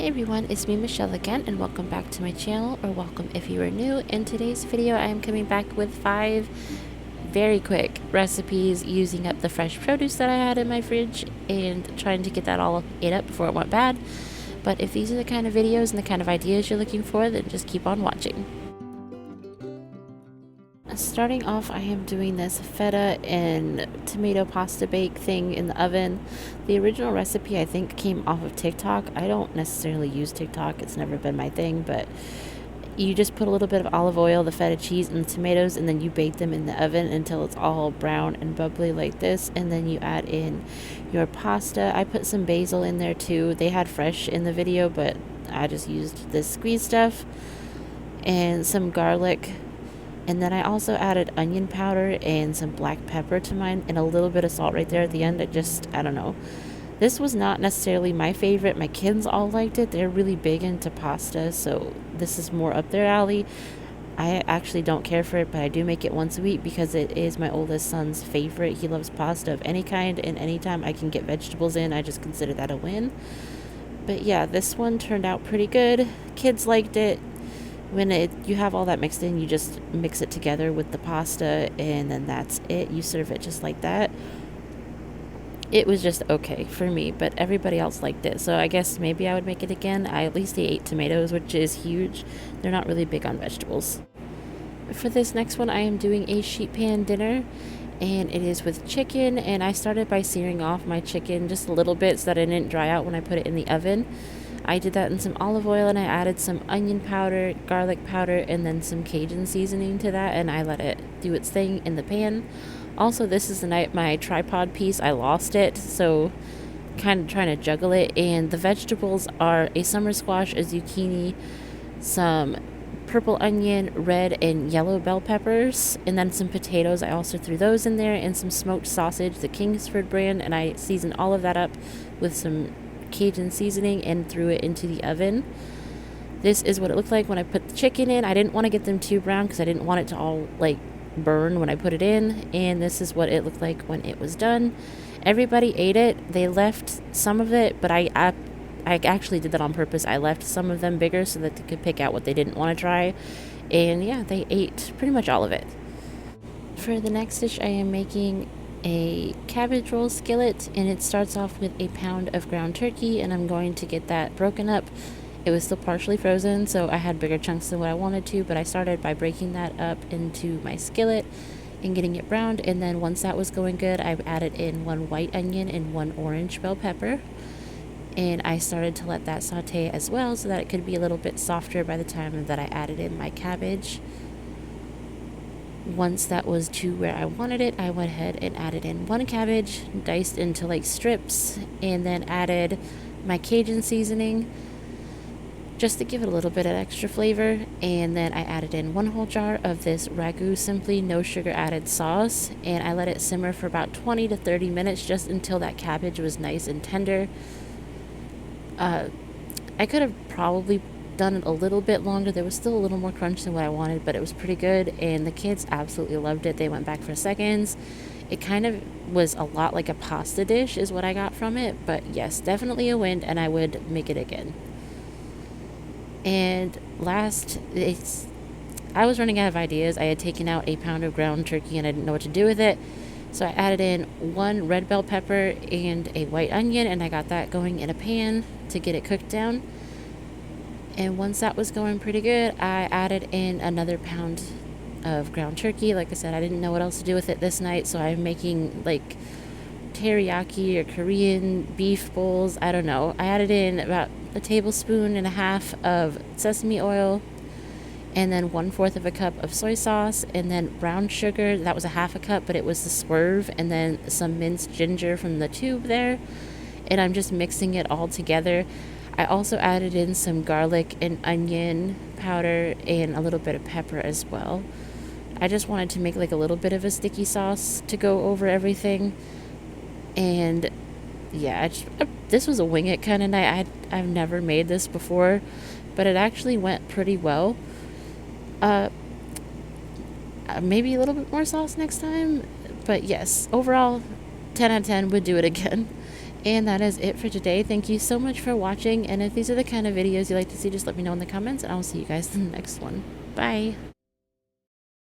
Hey everyone, it's me Michelle again, and welcome back to my channel, or welcome if you are new. In today's video I am coming back with 5 very quick recipes using up the fresh produce that I had in my fridge and trying to get that all ate up before it went bad. But if these are the kind of videos and the kind of ideas you're looking for, then just keep on watching. Starting off, I am doing this feta and tomato pasta bake thing in the oven. The original recipe I think came off of TikTok. I don't necessarily use TikTok, it's never been my thing, but you just put a little bit of olive oil, the feta cheese, and the tomatoes, and then you bake them in the oven until it's all brown and bubbly like this, and then you add in your pasta. I put some basil in there too. They had fresh in the video, but I just used this squeeze stuff, and some garlic. And then I also added onion powder and some black pepper to mine, and a little bit of salt right there at the end. I don't know. This was not necessarily my favorite. My kids all liked it. They're really big into pasta, so this is more up their alley. I actually don't care for it, but I do make it once a week because it is my oldest son's favorite. He loves pasta of any kind, and anytime I can get vegetables in, I just consider that a win. But yeah, this one turned out pretty good. Kids liked it. When you have all that mixed in, you just mix it together with the pasta, and then that's it. You serve it just like that. It was just okay for me, but everybody else liked it, so I guess maybe I would make it again. At least they ate tomatoes, which is huge. They're not really big on vegetables. For this next one, I am doing a sheet pan dinner, and it is with chicken, and I started by searing off my chicken just a little bit so that it didn't dry out when I put it in the oven. I did that in some olive oil, and I added some onion powder, garlic powder, and then some Cajun seasoning to that, and I let it do its thing in the pan. Also, this is the night my tripod piece, I lost it, so kind of trying to juggle it, and the vegetables are a summer squash, a zucchini, some purple onion, red and yellow bell peppers, and then some potatoes. I also threw those in there, and some smoked sausage, the Kingsford brand, and I seasoned all of that up with some Cajun seasoning and threw it into the oven. This is what it looked like when I put the chicken in. I didn't want to get them too brown because I didn't want it to all like burn when I put it in, and this is what it looked like when it was done. Everybody ate it. They left some of it, but I actually did that on purpose. I left some of them bigger so that they could pick out what they didn't want to try, and yeah, they ate pretty much all of it. For the next dish, I am making a cabbage roll skillet, and it starts off with a pound of ground turkey, and I'm going to get that broken up. It was still partially frozen, so I had bigger chunks than what I wanted to, but I started by breaking that up into my skillet and getting it browned, and then once that was going good, I added in 1 white onion and 1 orange bell pepper, and I started to let that saute as well so that it could be a little bit softer by the time that I added in my cabbage. Once that was to where I wanted it, I went ahead and added in 1 cabbage, diced into like strips, and then added my Cajun seasoning just to give it a little bit of extra flavor. And then I added in 1 whole jar of this ragu simply no sugar added sauce, and I let it simmer for about 20 to 30 minutes just until that cabbage was nice and tender. I could have probably done it a little bit longer. There was still a little more crunch than what I wanted, but it was pretty good, and the kids absolutely loved it. They went back for seconds. It kind of was a lot like a pasta dish is what I got from it, but yes, definitely a win, and I would make it again. And last, I was running out of ideas. I had taken out a pound of ground turkey and I didn't know what to do with it, so I added in 1 red bell pepper and a white onion, and I got that going in a pan to get it cooked down. And once that was going pretty good, I added in another pound of ground turkey. Like I said, I didn't know what else to do with it this night, so I'm making like teriyaki or Korean beef bowls. I don't know. I added in about 1.5 tablespoons of sesame oil, and then 1/4 of a cup of soy sauce, and then brown sugar. That was a 1/2 cup, but it was the swerve, and then some minced ginger from the tube there. And I'm just mixing it all together. I also added in some garlic and onion powder and a little bit of pepper as well. I just wanted to make like a little bit of a sticky sauce to go over everything. And yeah, this was a wing it kind of night. I've never made this before, but it actually went pretty well. Maybe a little bit more sauce next time, but yes, overall 10 out of 10 would do it again. And that is it for today. Thank you so much for watching. And if these are the kind of videos you like to see, just let me know in the comments, and I'll see you guys in the next one. Bye.